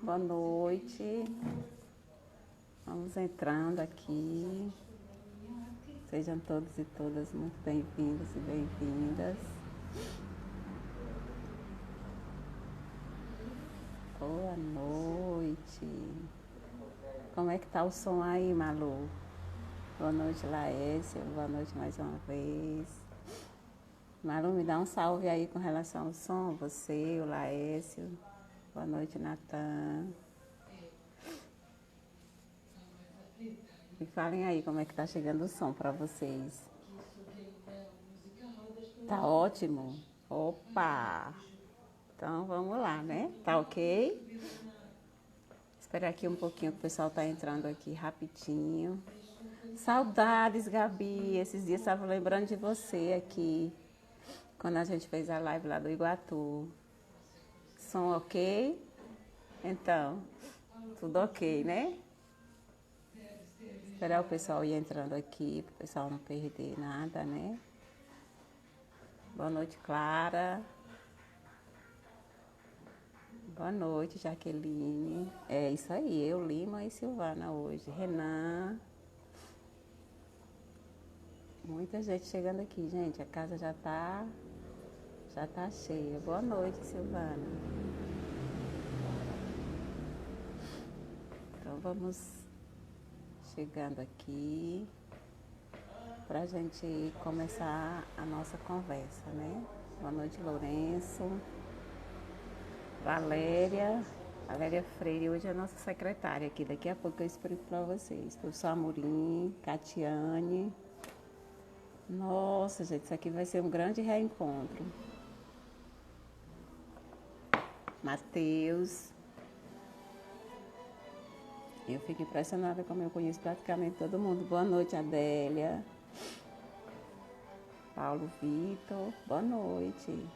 boa noite. Vamos entrando aqui. Sejam todos e todas muito bem-vindos e bem-vindas. Boa noite. Como é que tá o som aí, Malu? Boa noite, Laércio. Boa noite mais uma vez. Malu, me dá um salve aí com relação ao som. Você, o Laércio. Boa noite, Natan. Me falem aí como é que tá chegando o som para vocês. Tá ótimo? Opa! Então vamos lá, né? Tá ok? Esperar aqui um pouquinho que o pessoal tá entrando aqui rapidinho. Saudades, Gabi. Esses dias estava lembrando de você aqui, quando a gente fez a live lá do Iguatu. Som ok? Então, tudo ok, né? Esperar o pessoal ir entrando aqui, para o pessoal não perder nada, né? Boa noite, Clara. Boa noite, Jaqueline. É isso aí, eu, Lima e Silvana hoje. Renan. Muita gente chegando aqui, gente. A casa já tá cheia. Boa noite, Silvana. Então vamos chegando aqui pra gente começar a nossa conversa, né? Boa noite, Lourenço. Valéria Freire, hoje é a nossa secretária aqui. Daqui a pouco eu explico para vocês. Professor Amorim, Catiane. Nossa, gente, isso aqui vai ser um grande reencontro. Matheus. Eu fico impressionada como eu conheço praticamente todo mundo. Boa noite, Adélia. Paulo Vitor, boa noite.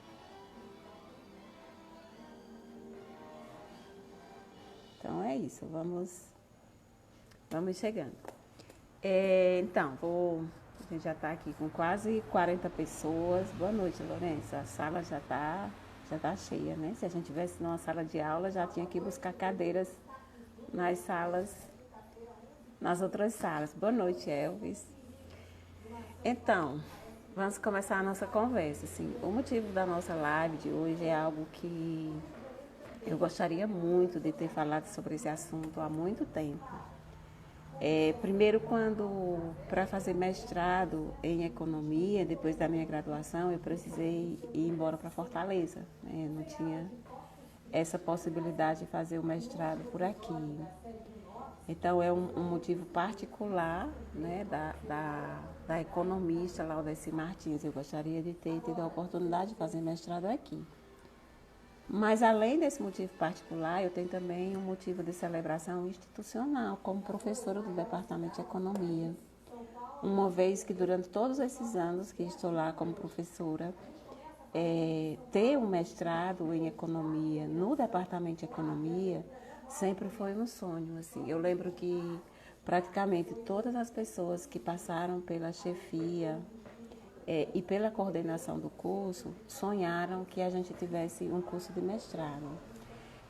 Então é isso, vamos chegando. Então, a gente já está aqui com quase 40 pessoas. Boa noite, Lourenço. A sala já tá cheia, né? Se a gente tivesse numa sala de aula, já tinha que buscar cadeiras nas outras salas. Boa noite, Elvis. Então, vamos começar a nossa conversa. Assim, o motivo da nossa live de hoje é algo que eu gostaria muito de ter falado sobre esse assunto há muito tempo. Primeiro, para fazer mestrado em economia, depois da minha graduação, eu precisei ir embora para Fortaleza, né? Eu não tinha essa possibilidade de fazer o mestrado por aqui. Então, é um motivo particular, né, da economista Laudeci Martins. Eu gostaria de ter tido a oportunidade de fazer mestrado aqui. Mas, além desse motivo particular, eu tenho também um motivo de celebração institucional como professora do Departamento de Economia. Uma vez que, durante todos esses anos que estou lá como professora, ter um mestrado em Economia no Departamento de Economia sempre foi um sonho. Assim. Eu lembro que praticamente todas as pessoas que passaram pela chefia e pela coordenação do curso, sonharam que a gente tivesse um curso de mestrado.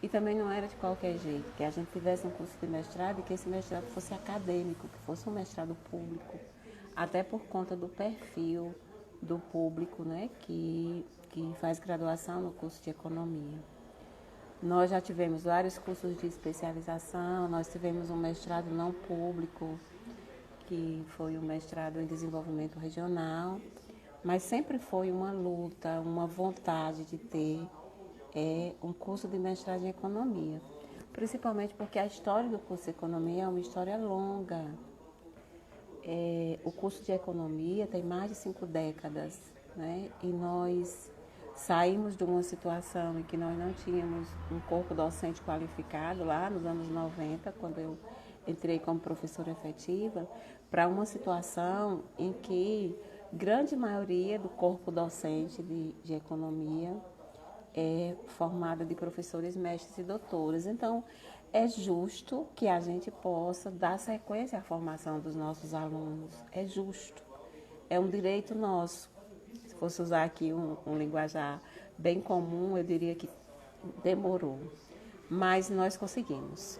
E também não era de qualquer jeito, que a gente tivesse um curso de mestrado e que esse mestrado fosse acadêmico, que fosse um mestrado público, até por conta do perfil do público, né, que faz graduação no curso de economia. Nós já tivemos vários cursos de especialização, nós tivemos um mestrado não público, que foi um mestrado em desenvolvimento regional, mas sempre foi uma luta, uma vontade de ter um curso de mestrado em economia, principalmente porque a história do curso de economia é uma história longa. O curso de economia tem mais de 5 décadas, né? E nós saímos de uma situação em que nós não tínhamos um corpo docente qualificado lá nos anos 90, quando eu entrei como professora efetiva, para uma situação em que grande maioria do corpo docente de economia é formada de professores, mestres e doutores. Então, é justo que a gente possa dar sequência à formação dos nossos alunos. É justo. É um direito nosso. Se fosse usar aqui um linguajar bem comum, eu diria que demorou. mas nós conseguimos.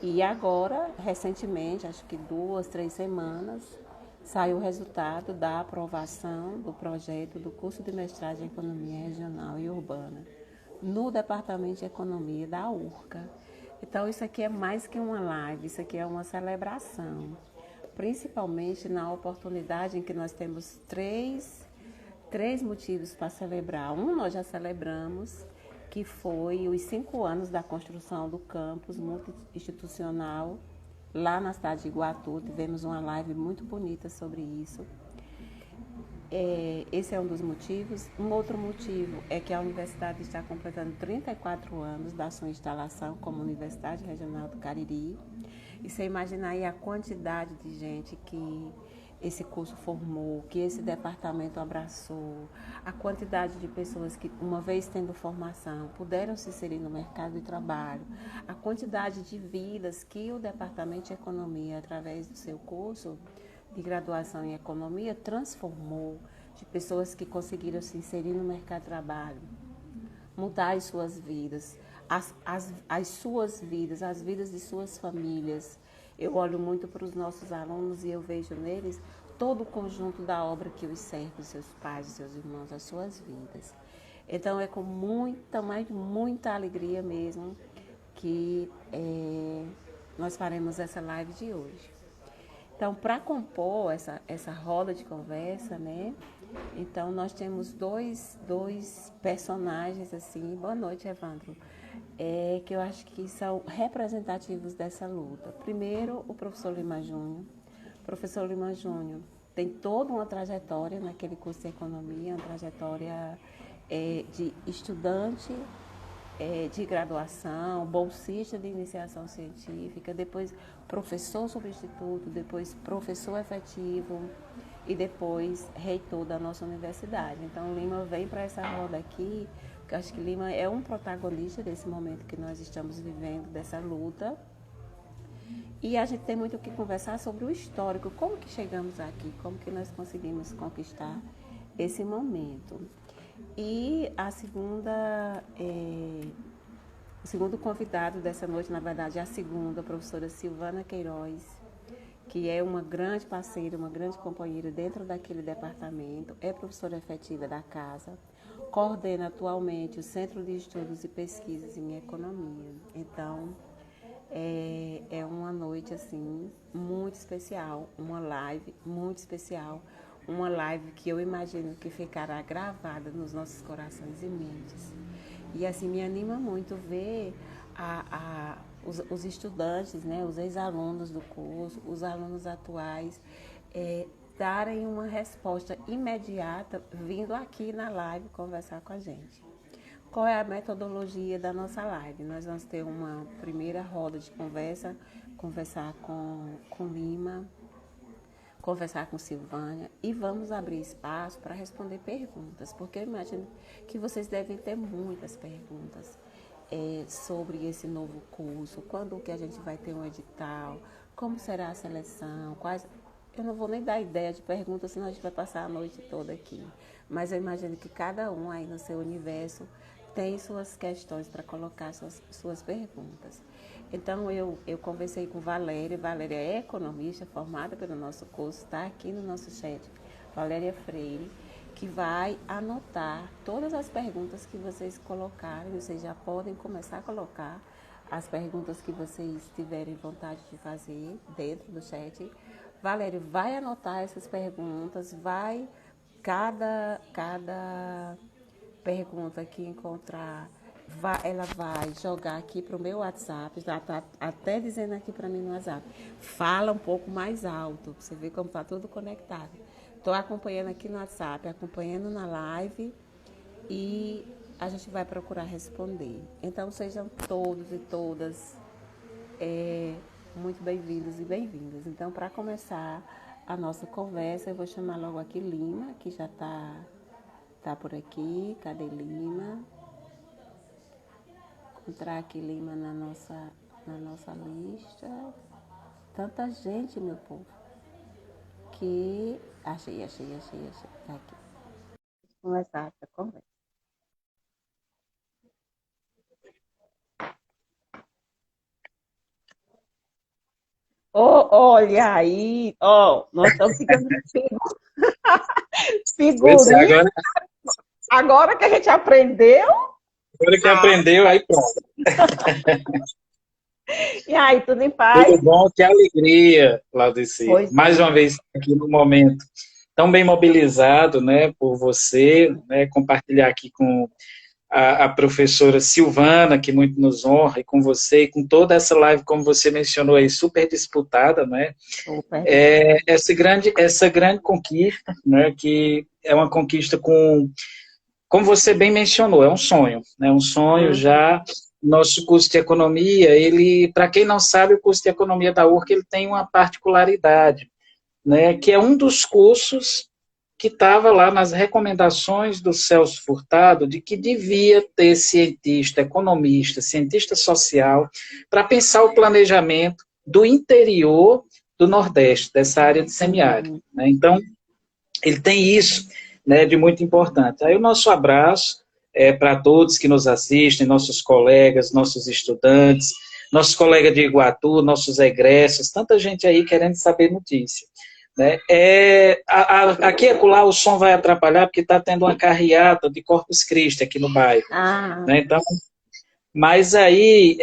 E agora, recentemente, acho que 2, 3 semanas, saiu o resultado da aprovação do projeto do curso de mestrado em Economia Regional e Urbana no Departamento de Economia da URCA. Então, isso aqui é mais que uma live, isso aqui é uma celebração, principalmente na oportunidade em que nós temos três motivos para celebrar. Um nós já celebramos, que foi os 5 anos da construção do campus multi-institucional lá na cidade de Iguatu. Tivemos uma live muito bonita sobre isso. Esse é um dos motivos. Um outro motivo é que a universidade está completando 34 anos da sua instalação como Universidade Regional do Cariri. E você imagina aí a quantidade de gente que esse curso formou, que esse departamento abraçou, a quantidade de pessoas que, uma vez tendo formação, puderam se inserir no mercado de trabalho, a quantidade de vidas que o Departamento de Economia, através do seu curso de graduação em Economia, transformou, de pessoas que conseguiram se inserir no mercado de trabalho, mudar as suas vidas, as suas vidas, as vidas de suas famílias. Eu olho muito para os nossos alunos e eu vejo neles todo o conjunto da obra que os serve, seus pais, seus irmãos, as suas vidas. Então é com muita, mas muita alegria mesmo que nós faremos essa live de hoje. Então, para compor essa roda de conversa, né? Então, nós temos dois personagens, assim. Boa noite, Evandro. Que eu acho que são representativos dessa luta. Primeiro, o professor Lima Júnior. O professor Lima Júnior tem toda uma trajetória naquele curso de economia, uma trajetória de estudante de graduação, bolsista de iniciação científica, depois professor substituto, depois professor efetivo e depois reitor da nossa universidade. Então, Lima vem para essa roda aqui, porque eu acho que Lima é um protagonista desse momento que nós estamos vivendo, dessa luta. E a gente tem muito o que conversar sobre o histórico, como que chegamos aqui, como que nós conseguimos conquistar esse momento. E o segundo convidado dessa noite, na verdade, é a segunda, a professora Silvana Queiroz, que é uma grande parceira, uma grande companheira dentro daquele departamento, é professora efetiva da casa, coordena atualmente o Centro de Estudos e Pesquisas em Economia. Então, é uma noite, assim, muito especial, uma live muito especial, uma live que eu imagino que ficará gravada nos nossos corações e mentes. E assim, me anima muito ver os estudantes, né, os ex-alunos do curso, os alunos atuais, darem uma resposta imediata vindo aqui na live conversar com a gente. Qual é a metodologia da nossa live? Nós vamos ter uma primeira roda de conversa, conversar com Lima, conversar com Silvânia e vamos abrir espaço para responder perguntas, porque eu imagino que vocês devem ter muitas perguntas sobre esse novo curso, quando que a gente vai ter um edital, como será a seleção, quais... Eu não vou nem dar ideia de perguntas, senão a gente vai passar a noite toda aqui. Mas eu imagino que cada um aí no seu universo tem suas questões para colocar suas perguntas. Então, eu conversei com Valéria. Valéria é economista, formada pelo nosso curso, está aqui no nosso chat. Valéria Freire, que vai anotar todas as perguntas que vocês colocarem. Vocês já podem começar a colocar as perguntas que vocês tiverem vontade de fazer dentro do chat. Valéria vai anotar essas perguntas, cada pergunta que encontrar, ela vai jogar aqui para o meu WhatsApp, já está até dizendo aqui para mim no WhatsApp, fala um pouco mais alto, você vê como está tudo conectado. Estou acompanhando aqui no WhatsApp, acompanhando na live e a gente vai procurar responder. Então sejam todos e todas muito bem-vindos e bem-vindas. Então, para começar a nossa conversa, eu vou chamar logo aqui Lima, que já tá por aqui. Cadê Lima? Encontrar aqui Lima na nossa lista. Tanta gente, meu povo, que... Achei. Tá aqui. Vamos começar essa conversa. Olha aí, nós estamos ficando Pois é, figurinha. agora, Agora que a gente aprendeu, agora que ah, aprendeu, aí pronto. e aí, tudo em paz? Tudo bom, que alegria, Laudeci. Pois Mais é. uma vez aqui no momento tão bem mobilizado, né, por você, né, compartilhar aqui com a professora Silvana, que muito nos honra, e com você, e com toda essa live, como você mencionou aí, super disputada, né, Super disputa. essa grande conquista, né, que é uma conquista como você bem mencionou, é um sonho, né? Um sonho Uhum. já. Nosso curso de economia, ele, para quem não sabe, o curso de economia da URC ele tem uma particularidade, né? Que é um dos cursos que estava lá nas recomendações do Celso Furtado de que devia ter cientista, economista, cientista social para pensar o planejamento do interior do Nordeste, dessa área de semiárido, Uhum. né? Então, ele tem isso, né, de muito importante. Aí o nosso abraço para todos que nos assistem, nossos colegas, nossos estudantes, nossos colegas de Iguatu, nossos egressos, tanta gente aí querendo saber notícia. Né? Aqui e acolá o som vai atrapalhar porque está tendo uma carreata de Corpus Christi aqui no bairro. Ah, Né? Então, mas aí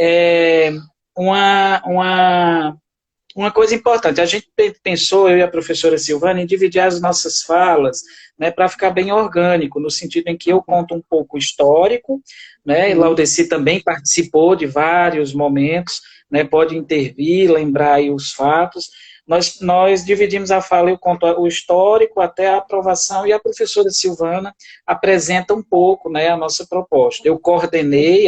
uma coisa importante, a gente pensou, eu e a professora Silvana, em dividir as nossas falas, né, para ficar bem orgânico, no sentido em que eu ok. conto um pouco histórico, né, e Sim. Laudeci também participou de vários momentos, né, pode intervir, lembrar aí os fatos. Nós dividimos a fala, eu conto o histórico até a aprovação, e a professora Silvana apresenta um pouco, né, a nossa proposta. Eu coordenei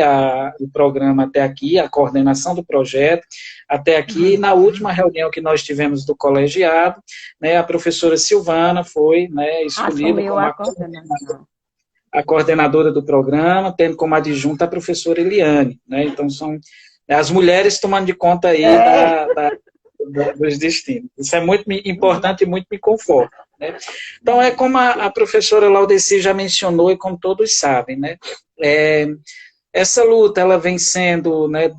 o programa até aqui, a coordenação do projeto, até aqui. Uhum. Na última reunião que nós tivemos do colegiado, né, a professora Silvana foi, né, escolhida Assumiu como a coordenação. a coordenadora do programa, tendo como adjunta a professora Eliane. Né, então, são as mulheres tomando de conta aí É. dos destinos. Isso é muito importante e muito me conforta. Né? Então, é como a professora Laudeci já mencionou e como todos sabem, né? Essa luta ela vem sendo, né,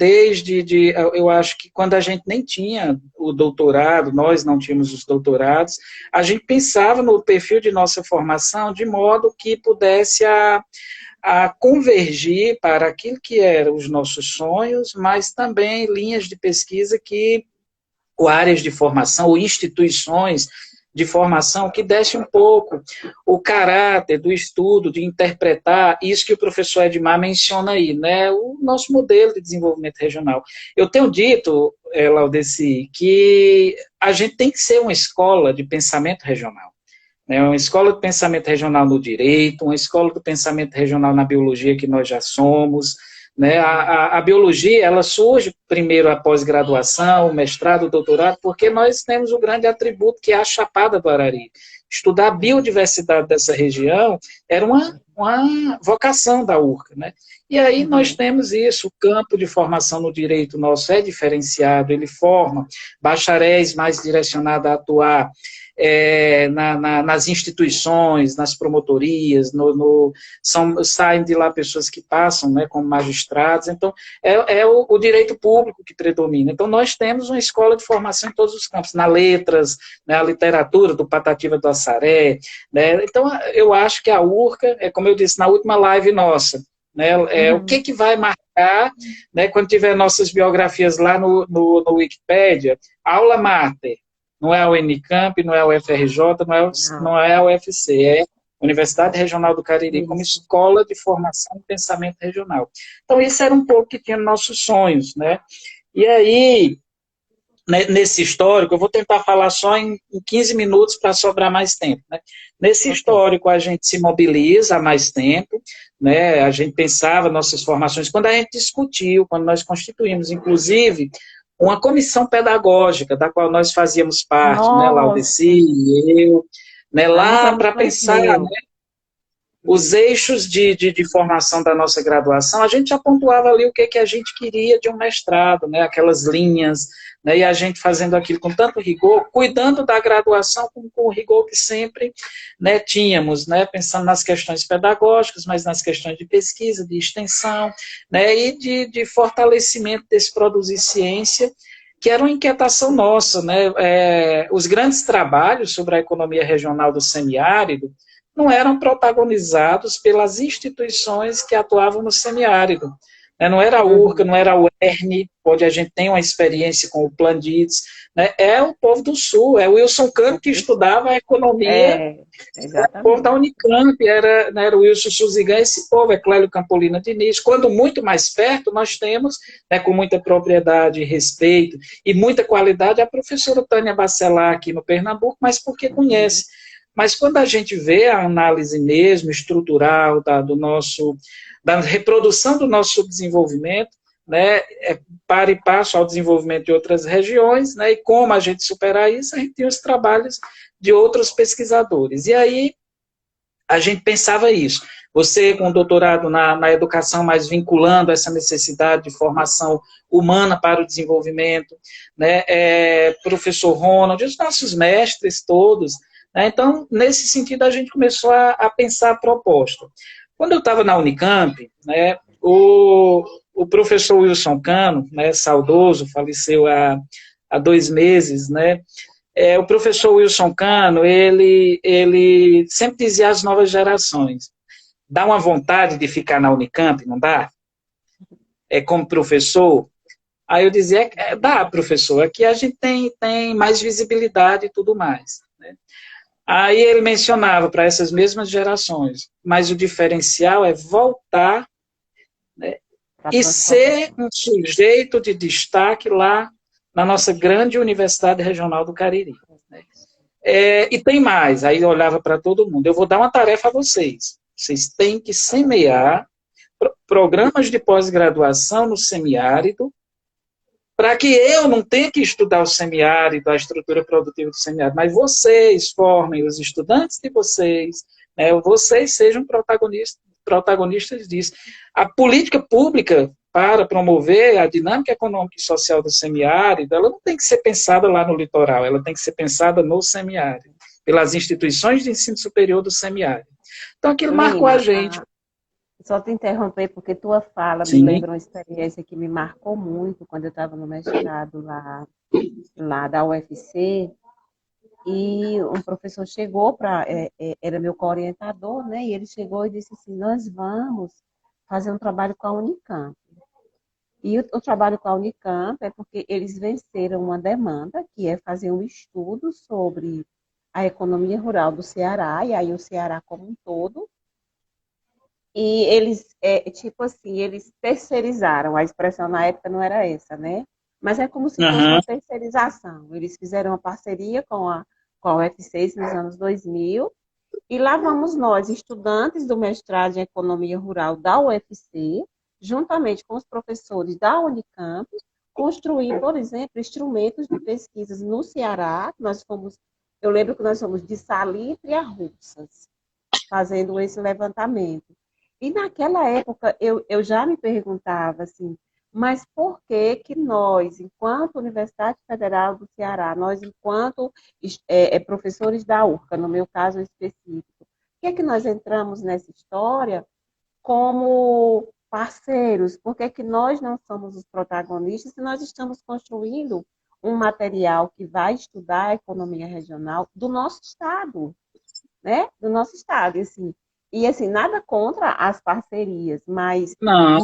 eu acho que quando a gente nem tinha o doutorado, nós não tínhamos os doutorados, a gente pensava no perfil de nossa formação de modo que pudesse a convergir para aquilo que eram os nossos sonhos, mas também linhas de pesquisa ou áreas de formação, ou instituições de formação que desse um pouco o caráter do estudo, de interpretar isso que o professor Edmar menciona aí, né, o nosso modelo de desenvolvimento regional. Eu tenho dito, Laudeci, que a gente tem que ser uma escola de pensamento regional. Né, uma escola de pensamento regional no direito, uma escola de pensamento regional na biologia, que nós já somos. Né? A biologia ela surge primeiro a pós-graduação, o mestrado, o doutorado, porque nós temos o grande atributo que é a Chapada do Arari. Estudar a biodiversidade dessa região era uma vocação da URCA. Né? E aí nós Uhum. temos isso, o campo de formação no direito nosso é diferenciado, ele forma bacharéis mais direcionados a atuar nas instituições, nas promotorias, saem de lá pessoas que passam, né, como magistrados, então é o direito público que predomina. Então nós temos uma escola de formação em todos os campos, na letras, né, a literatura do Patativa do Assaré, né, então eu acho que a URCA, como eu disse na última live nossa, né, o Uhum. que vai marcar, né, quando tiver nossas biografias lá no Wikipédia, aula máter, não é o Unicamp, não é o FRJ, Não. não é o UFC, é Universidade Regional do Cariri como Isso. escola de formação e pensamento regional. Então, isso era um pouco que tinha nossos sonhos, né? E aí, nesse histórico, eu vou tentar falar só em 15 minutos para sobrar mais tempo, né? Nesse Ok. histórico, a gente se mobiliza há mais tempo, né? A gente pensava nossas formações, quando a gente discutiu, quando nós constituímos, inclusive, uma comissão pedagógica, da qual nós fazíamos parte, né, Laudeci, Nossa, eu, né, lá nos lá anos para pensar, 2000. os eixos de formação da nossa graduação, a gente já pontuava ali o que a gente queria de um mestrado, né, aquelas linhas, né, e a gente fazendo aquilo com tanto rigor, cuidando da graduação com o rigor que sempre, né, tínhamos, né, pensando nas questões pedagógicas, mas nas questões de pesquisa, de extensão, né, e de fortalecimento desse produzir ciência, que era uma inquietação nossa, né? Os grandes trabalhos sobre a economia regional do semiárido não eram protagonizados pelas instituições que atuavam no semiárido. Né? Não era a URCA, Uhum. não era a UERN, onde a gente tem uma experiência com o Plandides, né? É o povo do Sul, é o Wilson Cano que estudava a economia, É, o povo da exatamente. Unicamp, era o Wilson Suzigan, esse povo, é Clélio Campolina Diniz. Quando muito mais perto, nós temos, né, com muita propriedade, respeito e muita qualidade, a professora Tânia Bacelar aqui no Pernambuco, mas porque Uhum. conhece. Mas quando a gente vê a análise mesmo estrutural da reprodução do nosso subdesenvolvimento, né, para e passo ao desenvolvimento de outras regiões, né, e como a gente superar isso, a gente tem os trabalhos de outros pesquisadores. E aí a gente pensava isso. Você com doutorado na educação, mas vinculando essa necessidade de formação humana para o desenvolvimento, né, professor Ronald, os nossos mestres todos, né, então, nesse sentido, a gente começou a pensar a proposta. Quando eu estava na Unicamp, né, o professor Wilson Cano, né, saudoso, faleceu há 2 meses, né, o professor Wilson Cano, ele sempre dizia às novas gerações, dá uma vontade de ficar na Unicamp, não dá? Como professor. Aí eu dizia, dá, professor, aqui a gente tem mais visibilidade e tudo mais. Né? Aí ele mencionava para essas mesmas gerações, mas o diferencial é voltar, né, Para e transformar. ser um sujeito de destaque lá na nossa grande Universidade Regional do Cariri. Né? E tem mais, aí eu olhava para todo mundo, eu vou dar uma tarefa a vocês. Vocês têm que semear programas de pós-graduação no semiárido, para que eu não tenha que estudar o semiárido, a estrutura produtiva do semiárido, mas vocês formem os estudantes de vocês, né, vocês sejam protagonistas disso. A política pública para promover a dinâmica econômica e social do semiárido, ela não tem que ser pensada lá no litoral, ela tem que ser pensada no semiárido, pelas instituições de ensino superior do semiárido. Então, aquilo marcou a Lina, gente. só te interromper, porque tua fala me Sim. lembra uma experiência que me marcou muito quando eu estava no mestrado lá da UFC, e um professor chegou para, era meu co-orientador, né? E ele chegou e disse assim, nós vamos fazer um trabalho com a Unicamp. E o trabalho com a Unicamp é porque eles venceram uma demanda, que é fazer um estudo sobre a economia rural do Ceará, e aí o Ceará como um todo, e eles, tipo assim, eles terceirizaram, a expressão na época não era essa, né? Mas é como se fosse Uhum. uma terceirização. Eles fizeram uma parceria com a UFC nos anos 2000, e lá vamos nós, estudantes do mestrado em Economia Rural da UFC, juntamente com os professores da Unicamp, construir, por exemplo, instrumentos de pesquisas no Ceará. Eu lembro que nós fomos de Salitre a Russas, fazendo esse levantamento. E naquela época eu já me perguntava assim, mas por que que nós, enquanto Universidade Federal do Ceará, nós enquanto professores da URCA, no meu caso específico, por que que nós entramos nessa história como parceiros? Por que que nós não somos os protagonistas se nós estamos construindo um material que vai estudar a economia regional do nosso estado, né? Do nosso estado, e assim, nada contra as parcerias, mas Não,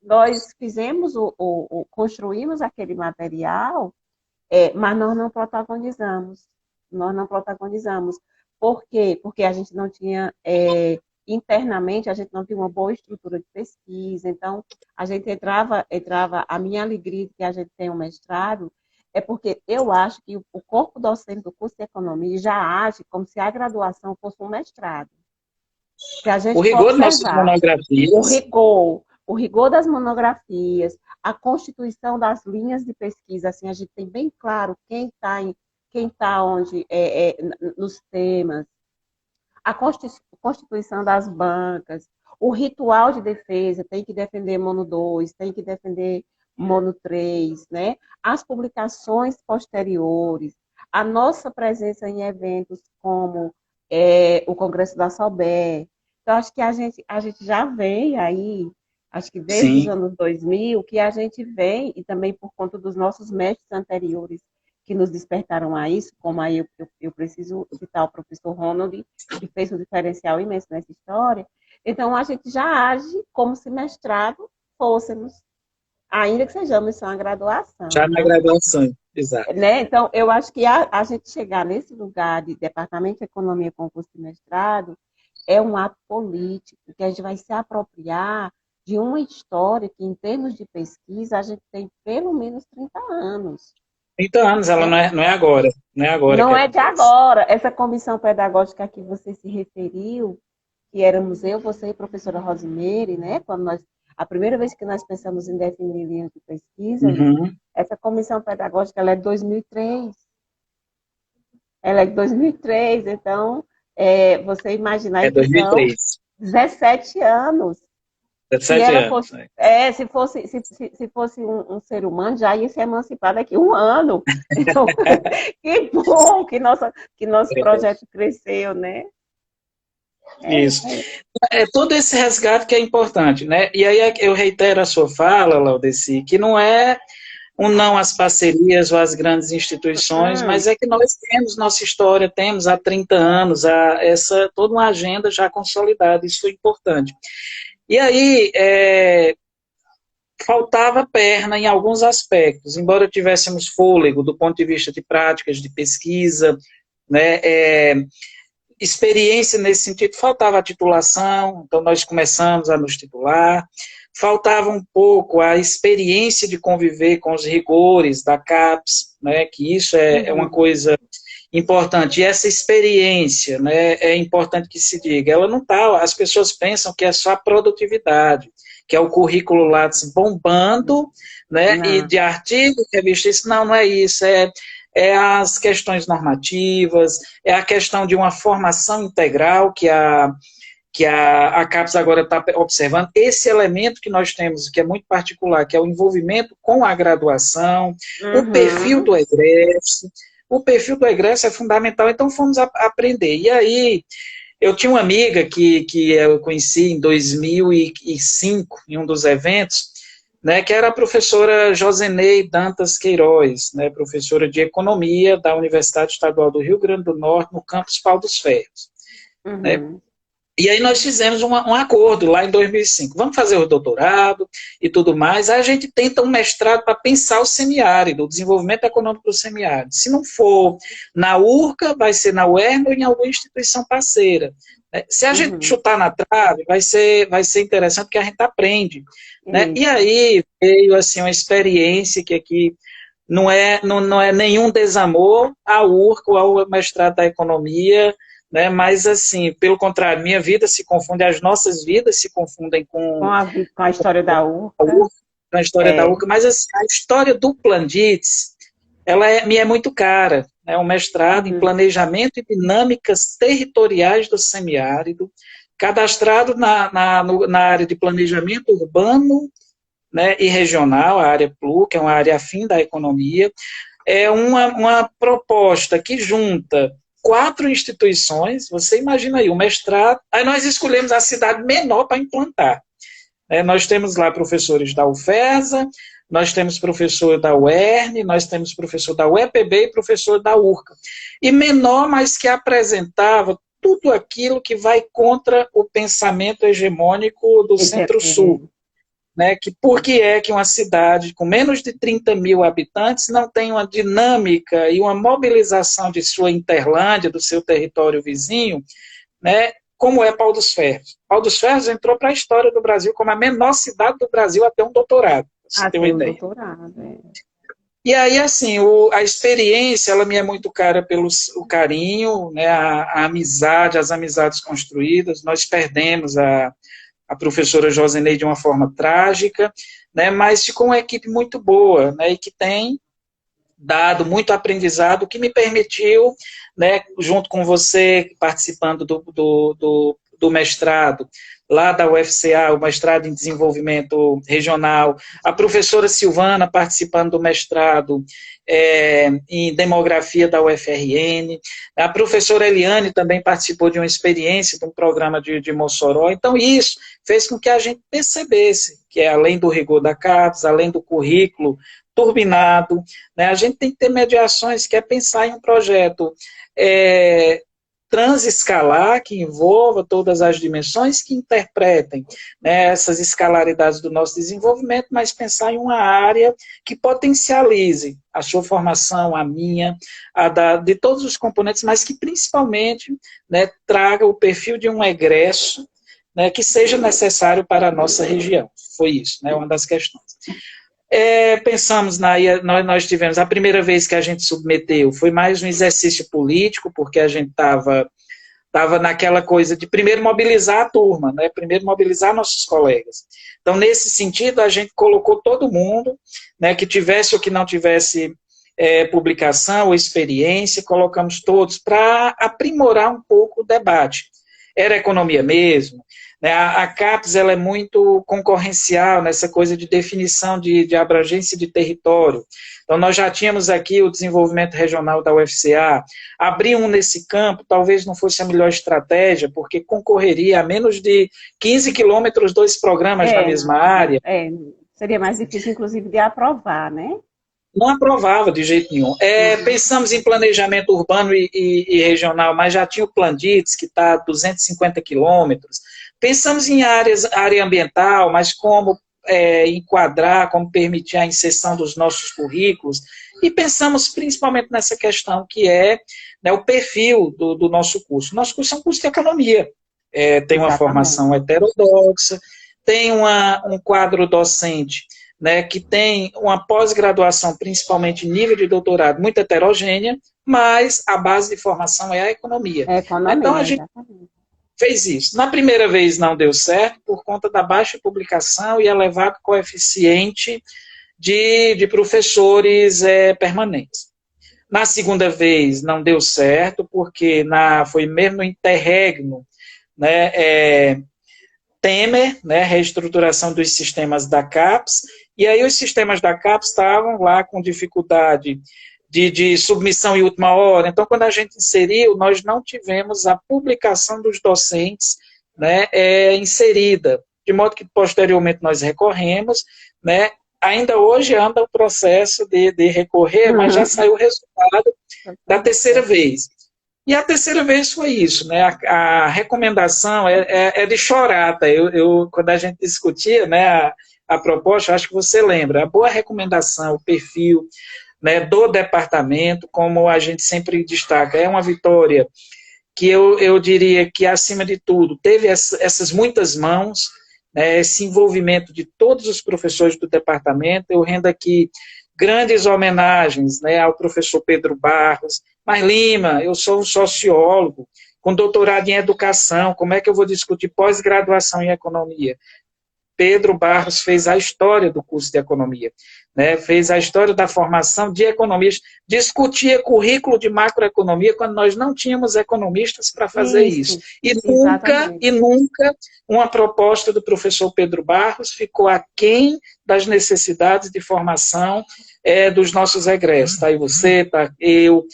nós fizemos construímos aquele material, mas nós não protagonizamos. Nós não protagonizamos. Por quê? Porque a gente não tinha, internamente, a gente não tinha uma boa estrutura de pesquisa. Então, a gente entrava, a minha alegria de que a gente tem um mestrado, é porque eu acho que o corpo docente do curso de economia já age como se a graduação fosse um mestrado. Se a o gente for rigor de nossas observar o monografias. rigor, o rigor das monografias, a constituição das linhas de pesquisa, assim, a gente tem bem claro quem está onde, nos temas, a constituição das bancas, o ritual de defesa, tem que defender Mono 2, tem que defender Mono 3, né? As publicações posteriores, a nossa presença em eventos como o Congresso da SOBER. Então, acho que a gente já vem aí acho que desde os Sim. anos 2000, que a gente vem, e também por conta dos nossos mestres anteriores, que nos despertaram a isso, como aí eu preciso citar o professor Ronald, que fez um diferencial imenso nessa história. Então, a gente já age como se mestrado fôssemos, ainda que sejamos só uma graduação, Já na graduação, exato. né? Então, eu acho que a gente chegar nesse lugar de Departamento de Economia com curso de mestrado é um ato político, que a gente vai se apropriar de uma história que, em termos de pesquisa, a gente tem pelo menos 30 anos. 30 anos, ela Né? não é agora. Não é agora que Não é de acontece. agora. Essa comissão pedagógica que você se referiu, que éramos eu, você e a professora Rosimeire, né? Quando a primeira vez que nós pensamos em definir linhas de pesquisa, Uhum. essa comissão pedagógica ela é de 2003. Ela é de 2003, então você imaginar É que são 2003. 17 anos. Se 17 ela anos. fosse, se fosse um ser humano, já ia se emancipar daqui a um ano. Então, que bom que nosso projeto cresceu, né? Isso. É todo esse resgate que é importante, né? E aí eu reitero a sua fala, Laudeci, que não é um não às parcerias ou às grandes instituições, mas é que nós temos nossa história, temos há 30 anos toda uma agenda já consolidada, isso é importante. E aí, faltava perna em alguns aspectos, embora tivéssemos fôlego do ponto de vista de práticas, de pesquisa, né, experiência nesse sentido, faltava a titulação, então nós começamos a nos titular, faltava um pouco a experiência de conviver com os rigores da CAPES, né, que isso é uma coisa importante, e essa experiência, né, é importante que se diga, ela não está, as pessoas pensam que é só a produtividade, que é o currículo Lattes bombando, né, e de artigo, revista, isso não é isso, é as questões normativas, é a questão de uma formação integral que a CAPES agora está observando, esse elemento que nós temos, que é muito particular, que é o envolvimento com a graduação, o perfil do egresso, o perfil do egresso é fundamental, então fomos aprender. E aí, eu tinha uma amiga que eu conheci em 2005, em um dos eventos, né, que era a professora Josenei Dantas Queiroz, né, professora de Economia da Universidade Estadual do Rio Grande do Norte, no campus Pau dos Ferros. Né? E aí nós fizemos um acordo lá em 2005. Vamos fazer o doutorado e tudo mais. Aí a gente tenta um mestrado para pensar o semiárido, o desenvolvimento econômico do semiárido. Se não for na URCA, vai ser na UERN ou em alguma instituição parceira. Se a gente chutar na trave, vai ser interessante, porque a gente aprende. Né? E aí veio assim, uma experiência que aqui não é nenhum desamor à URCA ou ao mestrado da economia, né? Mas, assim, pelo contrário, minha vida se confunde, as nossas vidas se confundem com a história da URCA. Com a história da URCA, mas assim, a história do Planditz, ela me é muito cara. É um mestrado em planejamento e dinâmicas territoriais do semiárido, cadastrado na área de planejamento urbano, né, e regional, a área PLU, que é uma área afim da economia. É uma proposta que junta 4 instituições, você imagina aí, o mestrado, aí nós escolhemos a cidade menor para implantar. Nós temos lá professores da UFESA, nós temos professor da UERN, nós temos professor da UEPB e professor da URCA. E menor, mas que apresentava tudo aquilo que vai contra o pensamento hegemônico do Centro-Sul. Né, por que é que uma cidade com menos de 30 mil habitantes não tem uma dinâmica e uma mobilização de sua interlândia, do seu território vizinho, né, como é Pau dos Ferros. Pau dos Ferros entrou para a história do Brasil como a menor cidade do Brasil a ter um doutorado, pra você ter uma ideia. E aí, assim, a experiência, ela me é muito cara pelo o carinho, né, a amizade, as amizades construídas. Nós perdemos a professora Josenei de uma forma trágica, né, mas ficou uma equipe muito boa, né, e que tem dado muito aprendizado, que me permitiu, né, junto com você, participando do mestrado, lá da UFCA, o mestrado em desenvolvimento regional, a professora Silvana participando do mestrado em demografia da UFRN, a professora Eliane também participou de uma experiência de um programa de Mossoró, então isso fez com que a gente percebesse que é além do rigor da CAPES, além do currículo turbinado, né, a gente tem que ter mediações, que é pensar em um projeto transescalar, que envolva todas as dimensões, que interpretem, né, essas escalaridades do nosso desenvolvimento, mas pensar em uma área que potencialize a sua formação, a minha, de todos os componentes, mas que principalmente, né, traga o perfil de um egresso, né, que seja necessário para a nossa região. Foi isso, né, uma das questões. Pensamos, nós tivemos, a primeira vez que a gente submeteu, foi mais um exercício político, porque a gente estava naquela coisa de primeiro mobilizar a turma, né, primeiro mobilizar nossos colegas. Então, nesse sentido, a gente colocou todo mundo, né, que tivesse ou que não tivesse publicação ou experiência, colocamos todos para aprimorar um pouco o debate. Era economia mesmo? A CAPES ela é muito concorrencial nessa coisa de definição de abrangência de território. Então, nós já tínhamos aqui o desenvolvimento regional da UFCA. Abrir um nesse campo talvez não fosse a melhor estratégia, porque concorreria a menos de 15 quilômetros 2 programas na mesma área. Seria mais difícil, inclusive, de aprovar, né? Não aprovava de jeito nenhum. Pensamos em planejamento urbano e regional, mas já tinha o Plandits, que está a 250 quilômetros. Pensamos em área ambiental, mas como enquadrar, como permitir a inserção dos nossos currículos. E pensamos principalmente nessa questão que é, né, o perfil do nosso curso. Nosso curso é um curso de economia. Tem uma formação heterodoxa, tem um quadro docente, né, que tem uma pós-graduação, principalmente em nível de doutorado, muito heterogênea, mas a base de formação é a economia. Então, a gente fez isso. Na primeira vez não deu certo, por conta da baixa publicação e elevado coeficiente de professores permanentes. Na segunda vez não deu certo, porque foi mesmo no interregno, né, Temer, né, reestruturação dos sistemas da CAPES, e aí os sistemas da CAPES estavam lá com dificuldade de submissão em última hora. Então, quando a gente inseriu, nós não tivemos a publicação dos docentes, né, inserida, de modo que posteriormente nós recorremos, né, ainda hoje anda o processo de recorrer, mas já saiu o resultado da terceira vez. E a terceira vez foi isso, né? A recomendação é de chorar, tá? Quando a gente discutia, né, a proposta, acho que você lembra, a boa recomendação, o perfil, né, do departamento, como a gente sempre destaca, é uma vitória que eu diria que, acima de tudo, teve essas muitas mãos, né, esse envolvimento de todos os professores do departamento. Eu rendo aqui grandes homenagens, né, ao professor Pedro Barros. Mas, Lima, eu sou um sociólogo com doutorado em educação, como é que eu vou discutir pós-graduação em economia? Pedro Barros fez a história do curso de economia, né? Fez a história da formação de economistas, discutia currículo de macroeconomia quando nós não tínhamos economistas para fazer isso. E nunca uma proposta do professor Pedro Barros ficou aquém das necessidades de formação dos nossos egressos. Está aí você, está eu,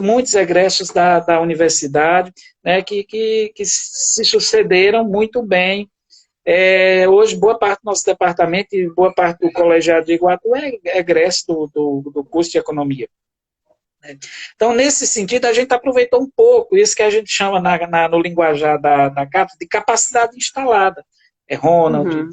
muitos egressos da universidade, né, que se sucederam muito bem. Hoje, boa parte do nosso departamento e boa parte do colegiado de Iguatu é egresso do curso de economia. Então, nesse sentido, a gente aproveitou um pouco isso que a gente chama no linguajar da CAPES de capacidade instalada. Ronald,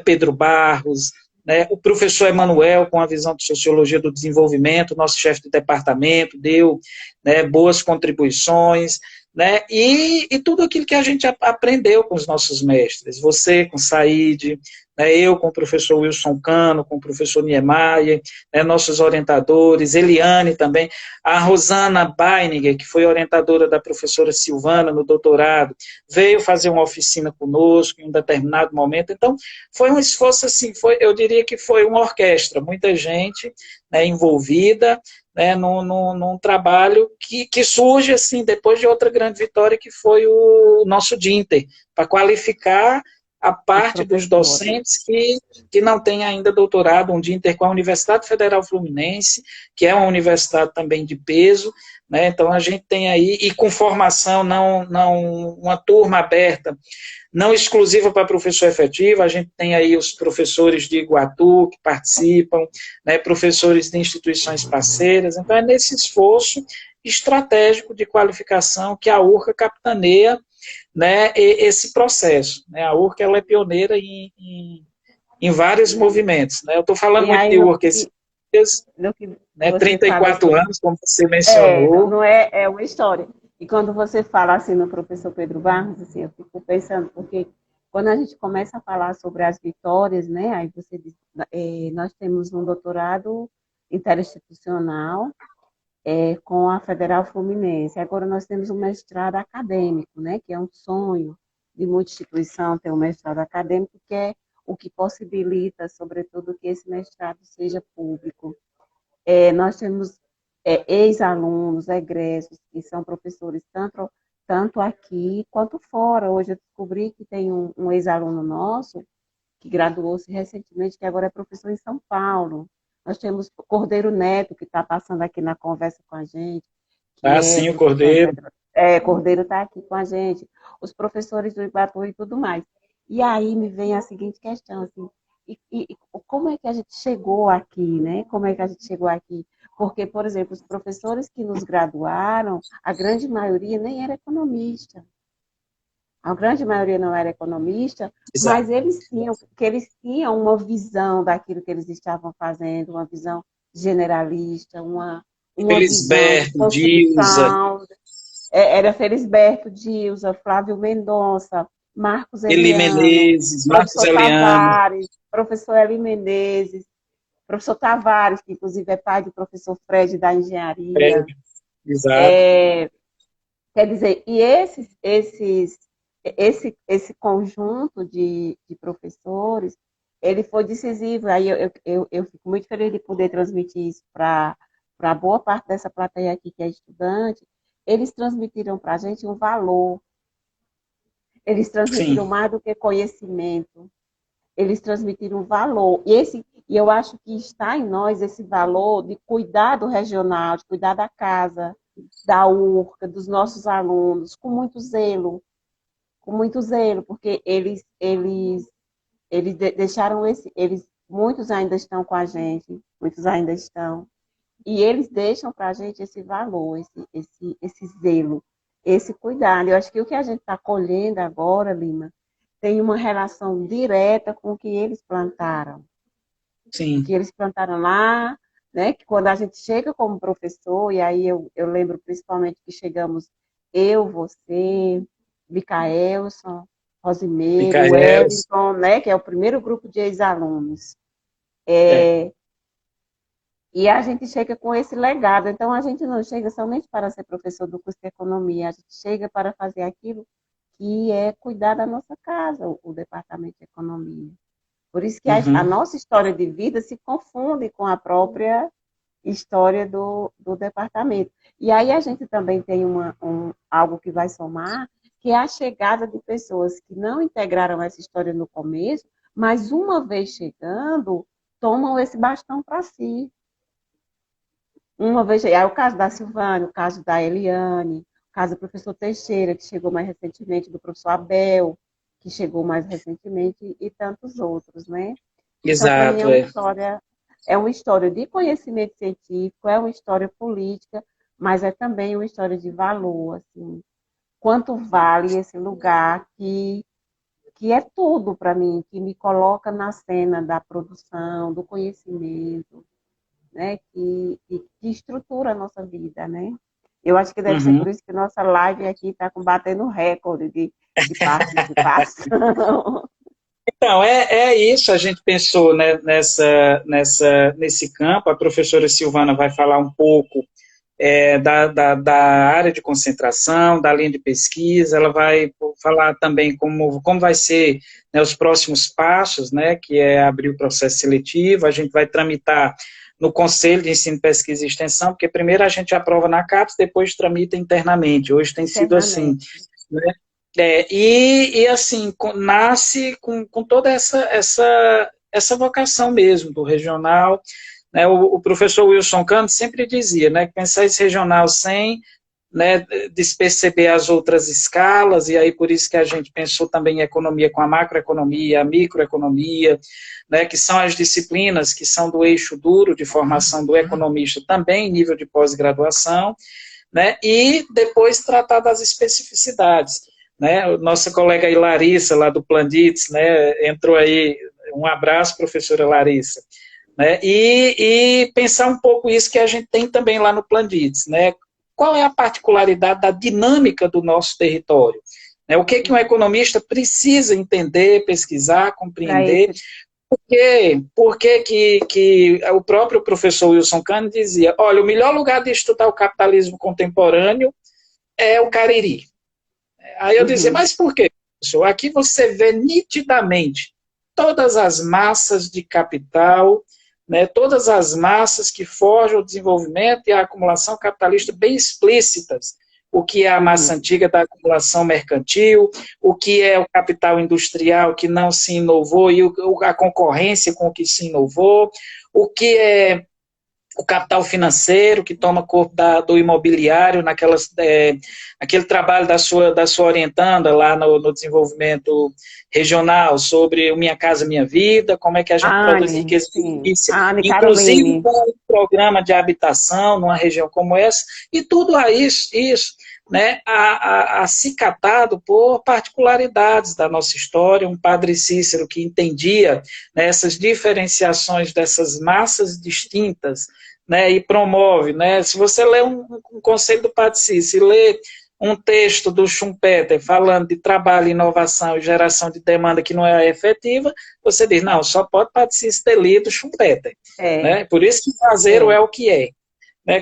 Pedro Barros, né, o professor Emanuel, com a visão de sociologia do desenvolvimento, nosso chefe de departamento, deu, né, boas contribuições, né, e tudo aquilo que a gente aprendeu com os nossos mestres, você com Said, né, eu com o professor Wilson Cano, com o professor Niemeyer, né, nossos orientadores, Eliane também, a Rosana Beininger, que foi orientadora da professora Silvana no doutorado, veio fazer uma oficina conosco em um determinado momento. Então, foi um esforço assim, eu diria que foi uma orquestra, muita gente, né, envolvida, né, num trabalho que surge assim depois de outra grande vitória, que foi o nosso DINTER, para qualificar a Os parte dos professores. docentes que não têm ainda doutorado, um Inter com a Universidade Federal Fluminense, que é uma universidade também de peso, né? Então a gente tem aí, e com formação, não uma turma aberta, não exclusiva para professor efetivo, a gente tem aí os professores de Iguatu que participam, né, professores de instituições parceiras, então é nesse esforço estratégico de qualificação que a URCA capitaneia, né, esse processo. Né? A URCA ela é pioneira em vários movimentos. Né? Eu estou falando E muito aí, de URCA esses dias, no que né, você fala 34 sobre. anos, como você É, mencionou. não é, é uma história. E quando você fala assim no professor Pedro Barros, assim, eu fico pensando, porque quando a gente começa a falar sobre as vitórias, né, aí você diz, nós temos um doutorado interinstitucional com a Federal Fluminense. Agora nós temos um mestrado acadêmico, né, que é um sonho de muita instituição ter um mestrado acadêmico, que é o que possibilita, sobretudo, que esse mestrado seja público. Nós temos ex-alunos, egressos, que são professores tanto aqui quanto fora. Hoje eu descobri que tem um ex-aluno nosso que graduou-se recentemente, que agora é professor em São Paulo. Nós temos o Cordeiro Neto, que está passando aqui na conversa com a gente, que Ah, é sim, o professor em Cordeiro. Pedro. Cordeiro está aqui com a gente, os professores do Ibatu e tudo mais. E aí me vem a seguinte questão, assim, como é que a gente chegou aqui, né? Como é que a gente chegou aqui? Porque, por exemplo, os professores que nos graduaram, a grande maioria nem era economista. A grande maioria não era economista, Exato. mas eles tinham uma visão daquilo que eles estavam fazendo, uma visão generalista, uma visão de Felisberto, Dilsa, construção. Era Felisberto Dilsa, Flávio Mendonça, Marcos Eli Eliano, Menezes, Marcos Eliano, Professor Eli Menezes, professor Tavares, que inclusive é pai do professor Fred da engenharia. exato. Quer dizer, e esse conjunto de professores, ele foi decisivo. Aí eu fico muito feliz de poder transmitir isso para boa parte dessa plateia aqui que é estudante. Eles transmitiram para a gente um valor, eles transmitiram Sim, mais do que conhecimento, eles transmitiram valor. E eu acho que está em nós esse valor de cuidar do regional, de cuidar da casa, da URCA, dos nossos alunos, com muito zelo, porque eles deixaram muitos ainda estão com a gente, muitos ainda estão, e eles deixam para a gente esse valor, esse zelo, esse cuidado. Eu acho que o que a gente está colhendo agora, Lima, tem uma relação direta com o que eles plantaram. O que sim. eles plantaram lá, né? Que quando a gente chega como professor, e aí eu lembro principalmente que chegamos eu, você, Micaelson, Rosimeiro, Micaels, Wellington, né? Que é o primeiro grupo de ex-alunos. é. E a gente chega com esse legado. Então, a gente não chega somente para ser professor do curso de economia, a gente chega para fazer aquilo que é cuidar da nossa casa, o departamento de economia. Por isso que a Uhum. nossa história de vida se confunde com a própria história do departamento. E aí a gente também tem algo que vai somar, que é a chegada de pessoas que não integraram essa história no começo, mas uma vez chegando, tomam esse bastão para si. Uma vez, é o caso da Silvânia, o caso da Eliane, o caso do professor Teixeira, que chegou mais recentemente, do professor Abel, que chegou mais recentemente, e tantos outros, né? Então, para mim, Exato, é. é uma história de conhecimento científico, é uma história política, mas é também uma história de valor, assim. Quanto vale esse lugar que é tudo para mim, que me coloca na cena da produção, do conhecimento, né? Que estrutura a nossa vida, né? Eu acho que deve ser por Uhum. isso que nossa live aqui está batendo recorde de participação. Então, é isso, a gente pensou, né, nesse campo, a professora Silvana vai falar um pouco da área de concentração, da linha de pesquisa, ela vai falar também como vai ser, né, os próximos passos, né, que é abrir o processo seletivo, a gente vai tramitar no Conselho de Ensino, Pesquisa e Extensão, porque primeiro a gente aprova na CAPES, depois tramita internamente, hoje tem sido assim, Internamente. né? Assim, nasce com toda essa vocação mesmo do regional, né? O professor Wilson Canto sempre dizia, né, que pensar esse regional sem, né, desperceber as outras escalas, e aí por isso que a gente pensou também em economia com a macroeconomia, a microeconomia, né, que são as disciplinas que são do eixo duro de formação do economista também em nível de pós-graduação, né, e depois tratar das especificidades. Né, nossa colega aí, Larissa, lá do Planditz, né, entrou aí, um abraço, professora Larissa, né, e pensar um pouco isso que a gente tem também lá no Planditz, né, qual é a particularidade da dinâmica do nosso território, né, o que um economista precisa entender, pesquisar, compreender, que o próprio professor Wilson Cano dizia, olha, o melhor lugar de estudar o capitalismo contemporâneo é o Cariri. Aí eu dizia, mas por quê, professor? Aqui você vê nitidamente todas as massas de capital, né, todas as massas que forjam o desenvolvimento e a acumulação capitalista bem explícitas. O que é a massa antiga da acumulação mercantil, o que é o capital industrial que não se inovou e a concorrência com o que se inovou, o que é o capital financeiro que toma corpo do imobiliário, aquele trabalho da sua orientanda lá no desenvolvimento regional, sobre o Minha Casa Minha Vida, como é que a gente produz riqueza fictícia, inclusive com um programa de habitação numa região como essa, e tudo isso né, acicatado por particularidades da nossa história, um padre Cícero que entendia, né, essas diferenciações dessas massas distintas, né, e promove, né, se você lê um conselho do padre Cícero e lê um texto do Schumpeter falando de trabalho, inovação e geração de demanda que não é efetiva, você diz, não, só pode padre Cícero ter lido Schumpeter, né, por isso que fazer é o que é.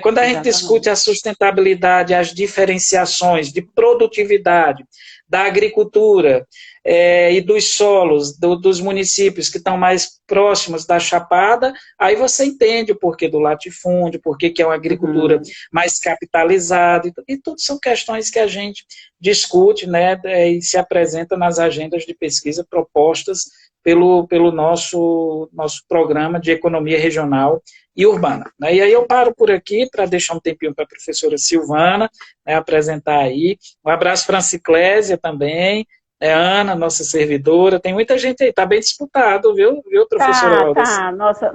Quando a gente discute a sustentabilidade, as diferenciações de produtividade da agricultura e dos solos dos municípios que estão mais próximos da Chapada, aí você entende o porquê do latifúndio, porquê que é uma agricultura mais capitalizada, e tudo são questões que a gente discute, né, e se apresenta nas agendas de pesquisa propostas pelo nosso programa de economia regional e urbana. Né? E aí eu paro por aqui para deixar um tempinho para a professora Silvana, né, apresentar aí. Um abraço para a Ciclésia também, Ana, nossa servidora. Tem muita gente aí, está bem disputado, viu professora Laudeci?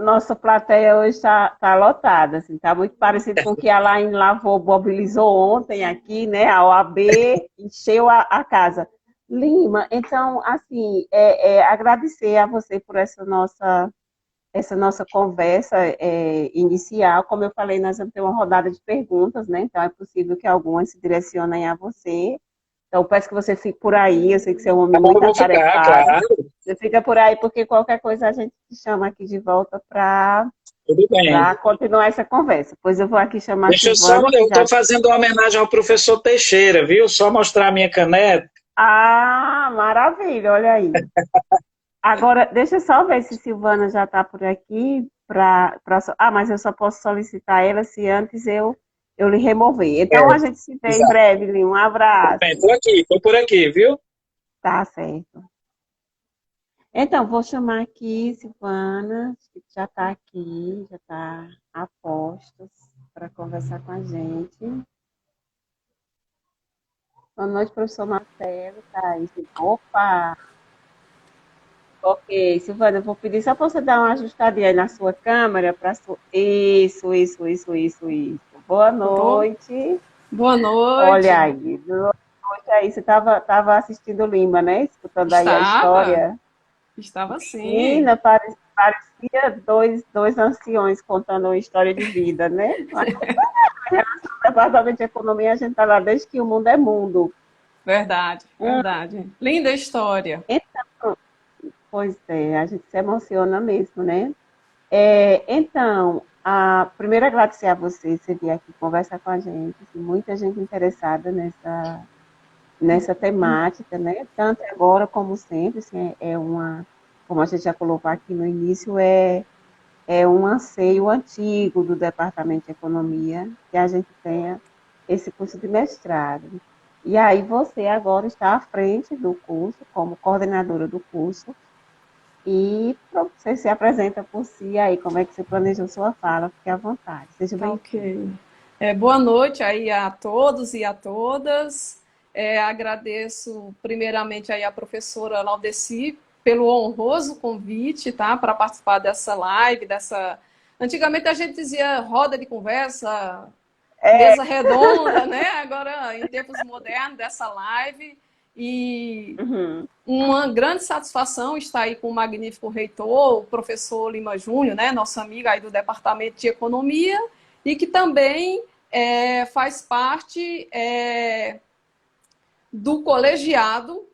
Nossa plateia hoje tá lotada, assim, tá muito parecido com o que a Laine Lavô mobilizou ontem aqui, né? A OAB encheu a casa. Lima, então, assim, agradecer a você por essa nossa conversa inicial. Como eu falei, nós vamos ter uma rodada de perguntas, né? Então é possível que algumas se direcionem a você. Então peço que você fique por aí, eu sei que você é um homem muito atarefado. Claro. Você fica por aí, porque qualquer coisa a gente te chama aqui de volta para continuar essa conversa. Pois eu vou aqui chamar Deixa a Silvana. Eu estou fazendo uma homenagem ao professor Teixeira, viu? Só mostrar a minha caneta. Ah, maravilha, olha aí. Agora, deixa eu só ver se Silvana já está por aqui. Mas eu só posso solicitar ela se antes eu lhe remover. Então, a gente se vê em breve, Lima. Um abraço. Estou por aqui, viu? Tá certo. Então, vou chamar aqui Silvana, que já está aqui, já está a postos para conversar com a gente. Boa noite, professor Marcelo. Tá aí. Opa! Ok, Silvana, eu vou pedir só para você dar uma ajustadinha aí na sua câmera para Isso. Boa noite. Boa noite. Olha aí, boa noite aí. Você estava assistindo Lima, né? Escutando aí a história. Estava sim. Menina, parecia dois anciões contando uma história de vida, né? No departamento de economia, a gente está lá desde que o mundo é mundo. Verdade. Linda história. Então, pois é, a gente se emociona mesmo, né? Então, primeiro agradecer a você vir aqui conversar com a gente, assim, muita gente interessada nessa temática, né? Tanto agora como sempre, assim, como a gente já colocou aqui no início, é um anseio antigo do Departamento de Economia que a gente tenha esse curso de mestrado. E aí você agora está à frente do curso, como coordenadora do curso, e você se apresenta por si aí, como é que você planejou sua fala, fique à vontade, seja Tá bem-vindo. ok. Boa noite aí a todos e a todas. Agradeço primeiramente aí a professora Laudeci pelo honroso convite, tá, para participar dessa live, dessa. Antigamente a gente dizia roda de conversa, mesa redonda, né? Agora em tempos modernos dessa live e Uhum, uma grande satisfação estar aí com o magnífico reitor, o professor Lima Júnior, né, nosso amigo aí do Departamento de Economia, e que também faz parte do colegiado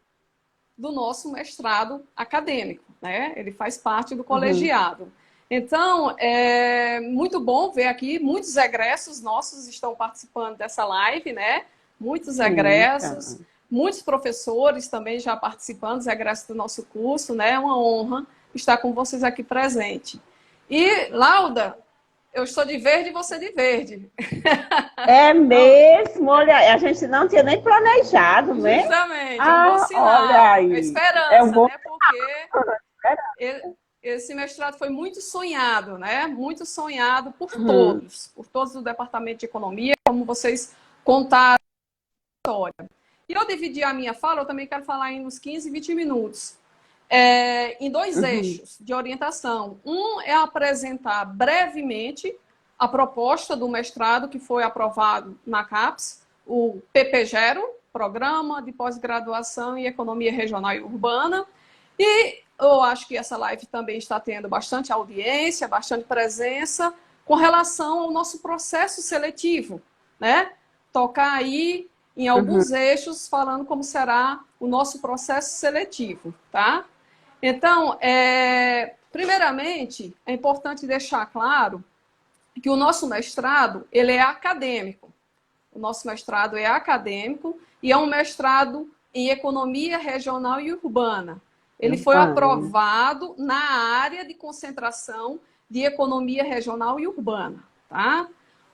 do nosso mestrado acadêmico, né? Ele faz parte do uhum, colegiado. Então, é muito bom ver aqui, muitos egressos nossos estão participando dessa live, né? Muitos sim, egressos, muitos professores também já participando dos egressos do nosso curso, né? É uma honra estar com vocês aqui presente. E, Lauda, eu estou de verde e você de verde. é Então, mesmo, olha, a gente não tinha nem planejado, né? justamente, é um bom Ah, olha sinal, é aí, é um esperança, bom. né? Porque esse mestrado foi muito sonhado, né? Muito sonhado Uhum, por todos do Departamento de Economia, como vocês contaram a história. E eu dividi a minha fala, eu também quero falar em uns 15, 20 minutos, em dois uhum, eixos de orientação. Um é apresentar brevemente a proposta do mestrado que foi aprovado na CAPES, o PPGERO, Programa de Pós-Graduação em Economia Regional e Urbana, e eu acho que essa live também está tendo bastante audiência, bastante presença com relação ao nosso processo seletivo, né? Tocar aí em uhum, alguns eixos falando como será o nosso processo seletivo, tá? Então, primeiramente, é importante deixar claro que o nosso mestrado, ele é acadêmico. O nosso mestrado é acadêmico e é um mestrado em economia regional e urbana. Ele foi urbano. aprovado na área de concentração de economia regional e urbana, tá?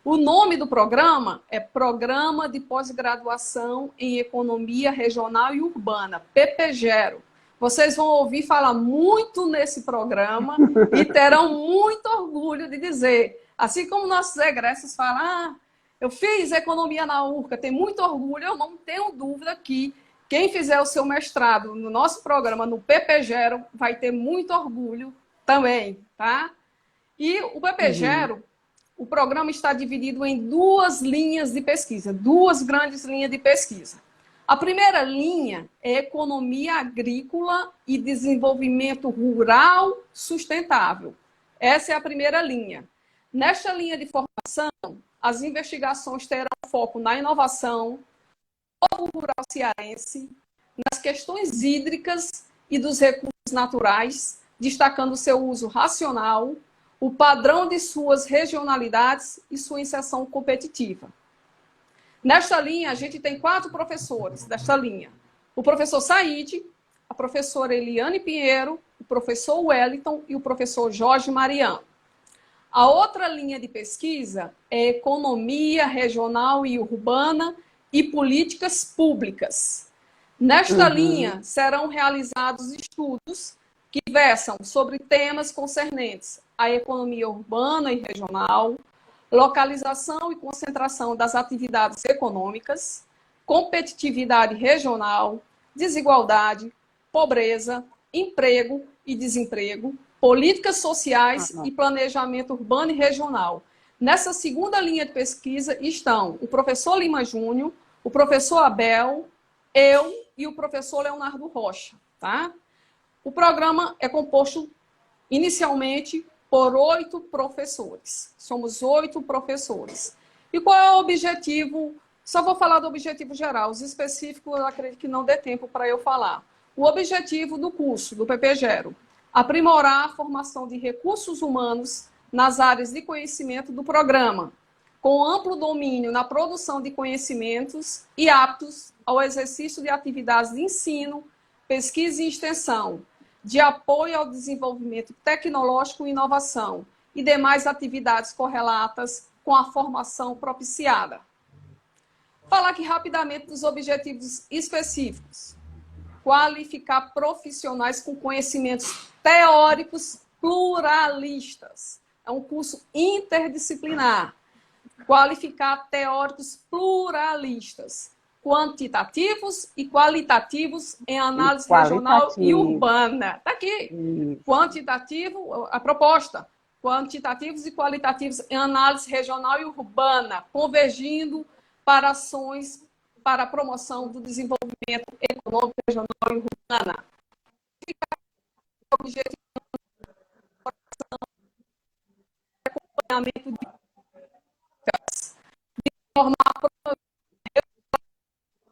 O nome do programa é Programa de Pós-Graduação em Economia Regional e Urbana, PPGERO. Vocês vão ouvir falar muito nesse programa e terão muito orgulho de dizer, assim como nossos egressos falam, eu fiz economia na URCA, tenho muito orgulho, eu não tenho dúvida que quem fizer o seu mestrado no nosso programa, no PPGERO, vai ter muito orgulho também, tá? E o Uhum, PPGERO, o programa está dividido em duas linhas de pesquisa, duas grandes linhas de pesquisa. A primeira linha é economia agrícola e desenvolvimento rural sustentável. Essa é a primeira linha. Nesta linha de formação, as investigações terão foco na inovação, no rural cearense, nas questões hídricas e dos recursos naturais, destacando seu uso racional, o padrão de suas regionalidades e sua inserção competitiva. Nesta linha, a gente tem 4 professores desta linha. O professor Said, a professora Eliane Pinheiro, o professor Wellington e o professor Jorge Mariano. A outra linha de pesquisa é economia regional e urbana e políticas públicas. Nesta uhum, linha serão realizados estudos que versam sobre temas concernentes à economia urbana e regional, localização e concentração das atividades econômicas, competitividade regional, desigualdade, pobreza, emprego e desemprego, políticas sociais ah, e planejamento urbano e regional. Nessa segunda linha de pesquisa estão o professor Lima Júnior, o professor Abel, eu e o professor Leonardo Rocha. Tá? O programa é composto inicialmente por 8 professores. Somos 8 professores. E qual é o objetivo? Só vou falar do objetivo geral. Os específicos, eu acredito que não dê tempo para eu falar. O objetivo do curso, do PPGERO, aprimorar a formação de recursos humanos nas áreas de conhecimento do programa, com amplo domínio na produção de conhecimentos e aptos ao exercício de atividades de ensino, pesquisa e extensão, de apoio ao desenvolvimento tecnológico e inovação e demais atividades correlatas com a formação propiciada. Falar aqui rapidamente dos objetivos específicos. Qualificar profissionais com conhecimentos teóricos pluralistas. É um curso interdisciplinar. Qualificar teóricos pluralistas, quantitativos e qualitativos em análise regional e urbana. Está aqui. Quantitativo, a proposta. Quantitativos e qualitativos em análise regional e urbana, convergindo para ações para a promoção do desenvolvimento econômico, regional e urbana. Objetivo de acompanhamento de formar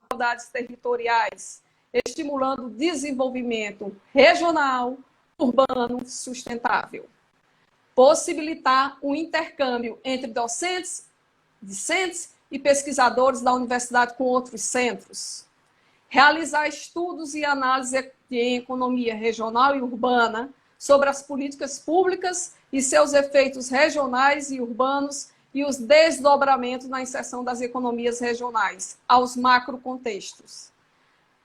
desigualdades territoriais, estimulando o desenvolvimento regional, urbano, sustentável. Possibilitar o intercâmbio entre docentes, discentes e pesquisadores da universidade com outros centros. Realizar estudos e análise em economia regional e urbana sobre as políticas públicas e seus efeitos regionais e urbanos e os desdobramentos na inserção das economias regionais aos macrocontextos.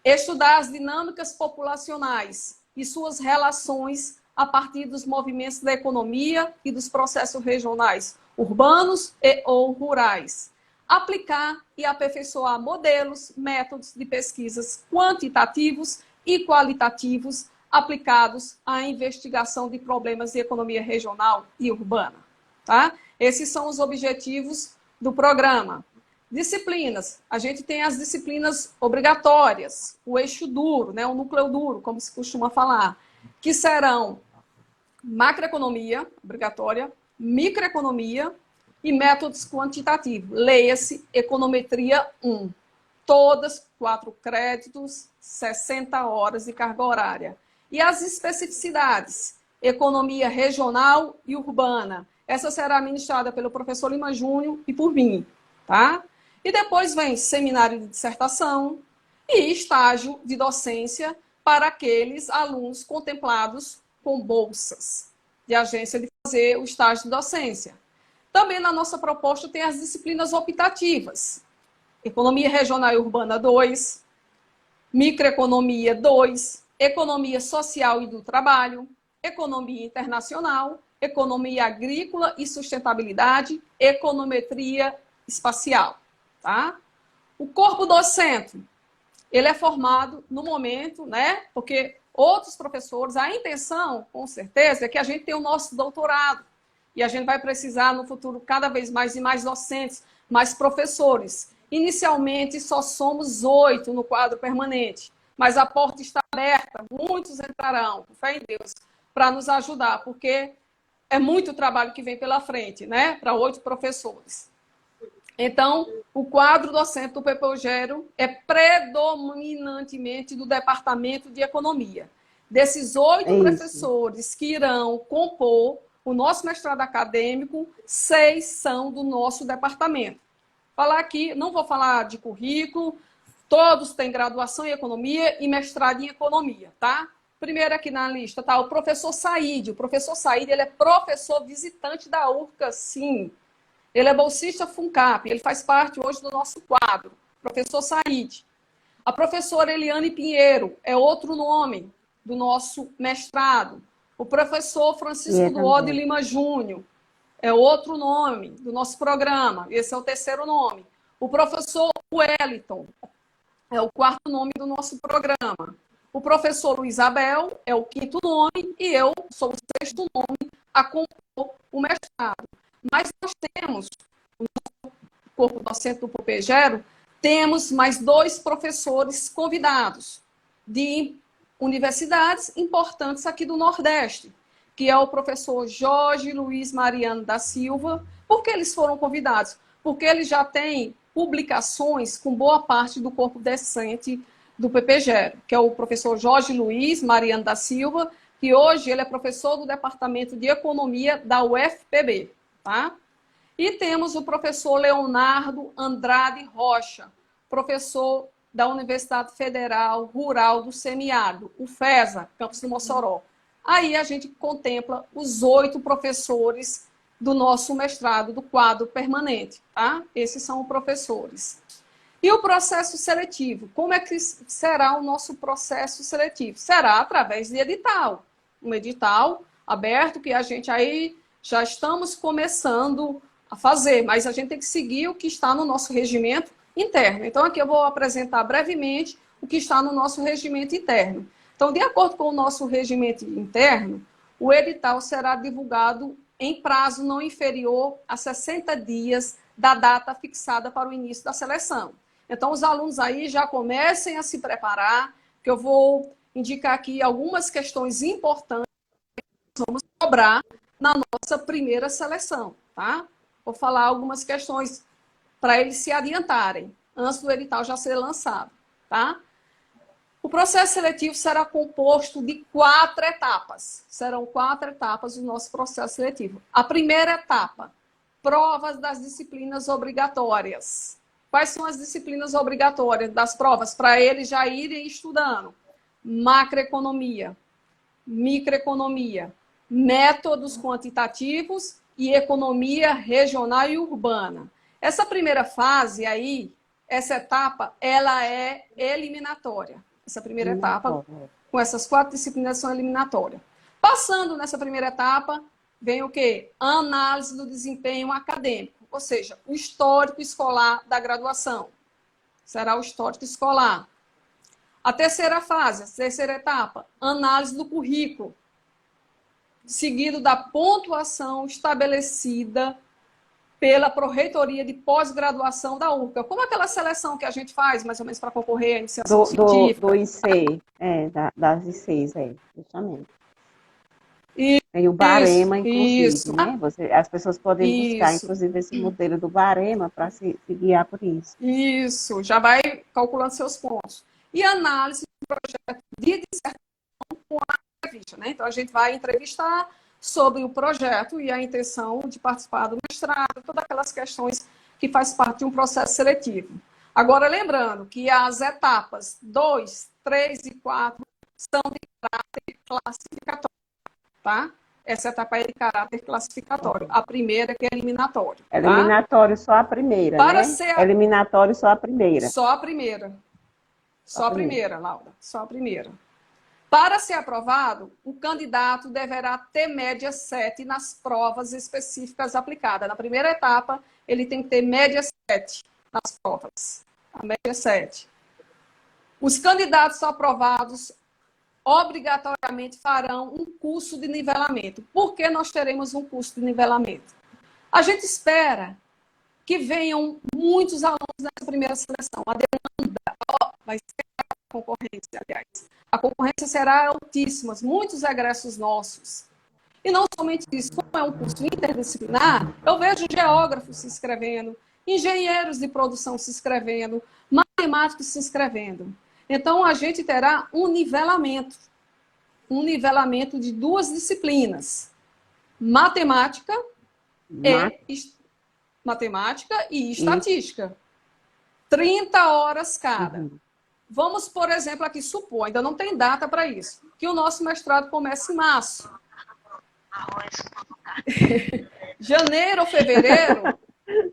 Estudar as dinâmicas populacionais e suas relações a partir dos movimentos da economia e dos processos regionais, urbanos e ou rurais. Aplicar e aperfeiçoar modelos, métodos de pesquisas quantitativos e qualitativos aplicados à investigação de problemas de economia regional e urbana. Tá? Esses são os objetivos do programa. Disciplinas. A gente tem as disciplinas obrigatórias, o eixo duro, né, o núcleo duro, como se costuma falar, que serão macroeconomia, obrigatória, microeconomia e métodos quantitativos. Leia-se Econometria 1. Todas 4 créditos, 60 horas de carga horária. E as especificidades, economia regional e urbana. Essa será ministrada pelo professor Lima Júnior e por mim, tá? E depois vem seminário de dissertação e estágio de docência para aqueles alunos contemplados com bolsas de agência de fazer o estágio de docência. Também na nossa proposta tem as disciplinas optativas. Economia regional e urbana 2, microeconomia 2, economia social e do trabalho, economia internacional, economia agrícola e sustentabilidade, econometria espacial. Tá? O corpo docente, ele é formado no momento, né? Porque outros professores, a intenção, com certeza, é que a gente tenha o nosso doutorado. E a gente vai precisar, no futuro, cada vez mais de mais docentes, mais professores. Inicialmente, só somos 8 no quadro permanente. Mas a porta está aberta, muitos entrarão, com fé em Deus, para nos ajudar, porque é muito trabalho que vem pela frente, né? Para 8 professores. Então, o quadro docente do PPGero é predominantemente do Departamento de Economia. Desses 8 professores que irão compor o nosso mestrado acadêmico, 6 são do nosso departamento. Falar aqui, não vou falar de currículo, todos têm graduação em economia e mestrado em economia, tá? Primeiro aqui na lista tá o professor Said. O professor Said, ele é professor visitante da URCA, sim. Ele é bolsista FUNCAP, ele faz parte hoje do nosso quadro, professor Said. A professora Eliane Pinheiro é outro nome do nosso mestrado. O professor Francisco Duode Lima Júnior é outro nome do nosso programa, esse é o terceiro nome. O professor Wellington é o quarto nome do nosso programa. O professor Luiz Abel é o quinto nome e eu sou o sexto nome a compor o mestrado. Mas nós temos, no corpo docente do PPGero, temos mais 2 professores convidados de universidades importantes aqui do Nordeste, que é o professor Jorge Luiz Mariano da Silva. Por que eles foram convidados? Porque eles já têm publicações com boa parte do corpo docente do PPGero, que é o professor Jorge Luiz Mariano da Silva, que hoje ele é professor do Departamento de Economia da UFPB. Tá? E temos o professor Leonardo Andrade Rocha, professor da Universidade Federal Rural do Semiárido, o FESA, campus do Mossoró. Aí a gente contempla os 8 professores do nosso mestrado, do quadro permanente. Tá? Esses são os professores. E o processo seletivo? Como é que será o nosso processo seletivo? Será através de edital. Um edital aberto que a gente aí já estamos começando a fazer, mas a gente tem que seguir o que está no nosso regimento interno. Então, aqui eu vou apresentar brevemente o que está no nosso regimento interno. Então, de acordo com o nosso regimento interno, o edital será divulgado em prazo não inferior a 60 dias da data fixada para o início da seleção. Então, os alunos aí já comecem a se preparar, que eu vou indicar aqui algumas questões importantes que vamos cobrar na nossa primeira seleção, tá? Vou falar algumas questões para eles se adiantarem, antes do edital já ser lançado, tá? O processo seletivo será composto de 4 etapas. Serão 4 etapas do nosso processo seletivo. A primeira etapa, provas das disciplinas obrigatórias. Quais são as disciplinas obrigatórias das provas? Para eles já irem estudando. Macroeconomia, microeconomia, métodos quantitativos e economia regional e urbana. Essa primeira fase aí, essa etapa, ela é eliminatória. Essa primeira etapa, com essas 4 disciplinas, são eliminatórias. Passando nessa primeira etapa, vem o quê? Análise do desempenho acadêmico, ou seja, o histórico escolar da graduação. Será o histórico escolar. A terceira fase, a terceira etapa, análise do currículo, seguido da pontuação estabelecida pela Pró-Reitoria de Pós-Graduação da URCA. Como aquela seleção que a gente faz, mais ou menos, para concorrer à iniciação científica. Do IC, das ICs, justamente. Tem o barema, inclusive, né? As pessoas podem buscar, inclusive, esse modelo do barema para se guiar por isso. Isso, já vai calculando seus pontos. E análise do projeto de dissertação com a entrevista, né? Então, a gente vai entrevistar sobre o projeto e a intenção de participar do mestrado, todas aquelas questões que faz parte de um processo seletivo. Agora, lembrando que as etapas 2, 3 e 4 são de caráter classificatório, tá? Essa etapa é de caráter classificatório. A primeira que é eliminatório. Tá? Eliminatório só a primeira, para né? Ser eliminatório só a primeira. Só a primeira. Só a primeira, Laura. Só a primeira. Para ser aprovado, o candidato deverá ter média 7 nas provas específicas aplicadas. Na primeira etapa, ele tem que ter média 7 nas provas. A média 7. Os candidatos aprovados obrigatoriamente farão um curso de nivelamento. Por que nós teremos um curso de nivelamento? A gente espera que venham muitos alunos nessa primeira seleção. A demanda vai ser a concorrência, aliás. A concorrência será altíssima, muitos egressos nossos. E não somente isso, como é um curso interdisciplinar, eu vejo geógrafos se inscrevendo, engenheiros de produção se inscrevendo, matemáticos se inscrevendo. Então, a gente terá um nivelamento de 2 disciplinas, matemática e estatística. 30 horas cada. Vamos, por exemplo, aqui supor, ainda não tem data para isso, que o nosso mestrado comece em março. Janeiro ou fevereiro,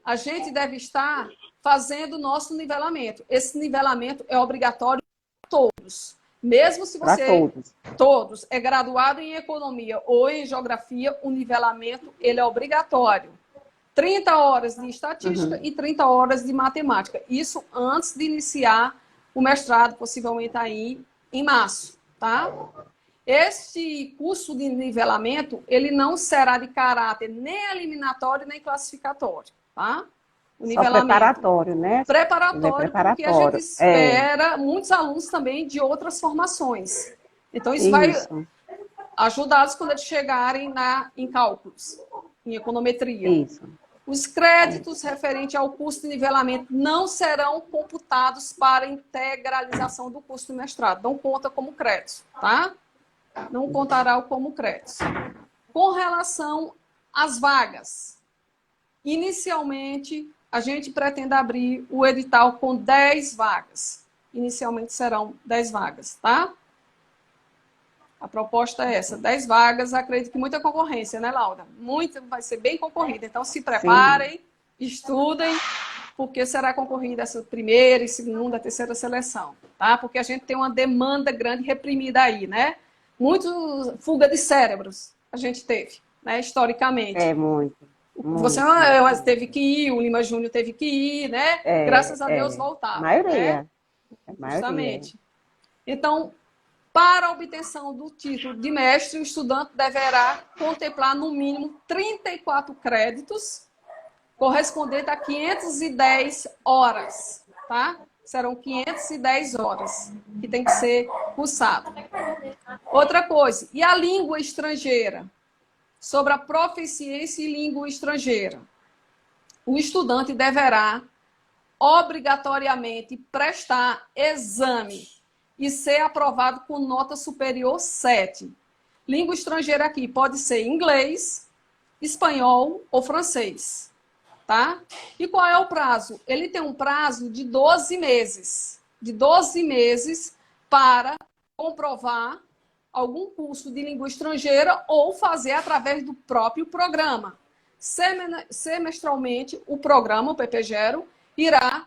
a gente deve estar fazendo o nosso nivelamento. Esse nivelamento é obrigatório para todos. Mesmo se você... Todos. É graduado em economia ou em geografia, o nivelamento ele é obrigatório. 30 horas de estatística e 30 horas de matemática. Isso antes de iniciar o mestrado, possivelmente aí em março, tá? Este curso de nivelamento, ele não será de caráter nem eliminatório, nem classificatório, tá? O nivelamento. Só preparatório, né? Preparatório, porque a gente espera muitos alunos também de outras formações. Então, isso vai ajudá-los quando eles chegarem em cálculos, em econometria. Isso. Os créditos referentes ao curso de nivelamento não serão computados para integralização do curso de mestrado. Não conta como crédito, tá? Não contará como crédito. Com relação às vagas, inicialmente, a gente pretende abrir o edital com 10 vagas. Inicialmente serão 10 vagas, tá? A proposta é essa, 10 vagas, acredito que muita concorrência, né, Laura? Vai ser bem concorrida, então se preparem, estudem porque será concorrida essa primeira e segunda, terceira seleção, tá? Porque a gente tem uma demanda grande reprimida aí, né? Muito fuga de cérebros a gente teve, né? Historicamente. É muito. Você teve que ir, o Lima Júnior teve que ir, né? Graças a Deus A voltaram. maioria. Né? A maioria. Justamente. Então, para a obtenção do título de mestre, o estudante deverá contemplar no mínimo 34 créditos, correspondente a 510 horas, tá? Serão 510 horas que tem que ser cursado. Outra coisa, e a língua estrangeira? Sobre a proficiência em língua estrangeira. O estudante deverá obrigatoriamente prestar exame e ser aprovado com nota superior 7. Língua estrangeira aqui pode ser inglês, espanhol ou francês. Tá? E qual é o prazo? Ele tem um prazo de 12 meses. De 12 meses para comprovar algum curso de língua estrangeira ou fazer através do próprio programa. Semestralmente, o programa, o PPGero, irá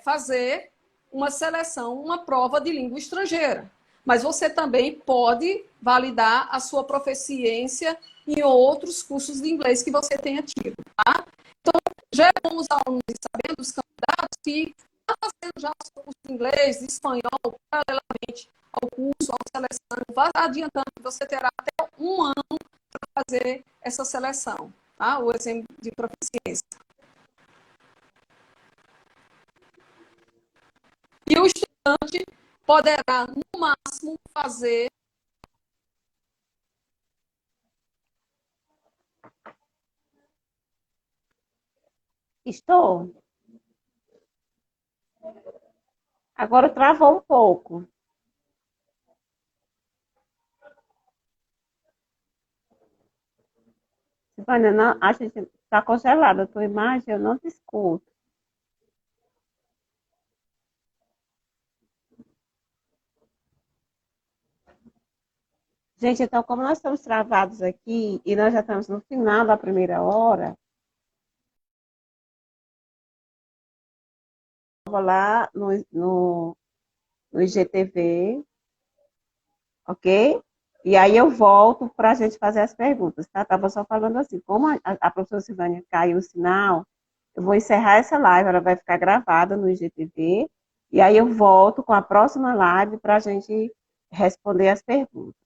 fazer uma seleção, uma prova de língua estrangeira. Mas você também pode validar a sua proficiência em outros cursos de inglês que você tenha tido, tá? Então, já é bom os alunos sabendo, os candidatos, que estão fazendo já o seu curso de inglês, de espanhol, paralelamente ao curso, à seleção, vá adiantando que você terá até um ano para fazer essa seleção, tá? O exame de proficiência. E o estudante poderá, no máximo, fazer Estou. Agora travou um pouco. Silvânia, não, a gente está congelada a tua imagem, eu não te escuto. Gente, então, como nós estamos travados aqui e nós já estamos no final da primeira hora, eu vou lá no IGTV, ok? E aí eu volto para a gente fazer as perguntas, tá? Estava só falando assim, como a professora Silvânia caiu o sinal, eu vou encerrar essa live, ela vai ficar gravada no IGTV, e aí eu volto com a próxima live para a gente responder as perguntas.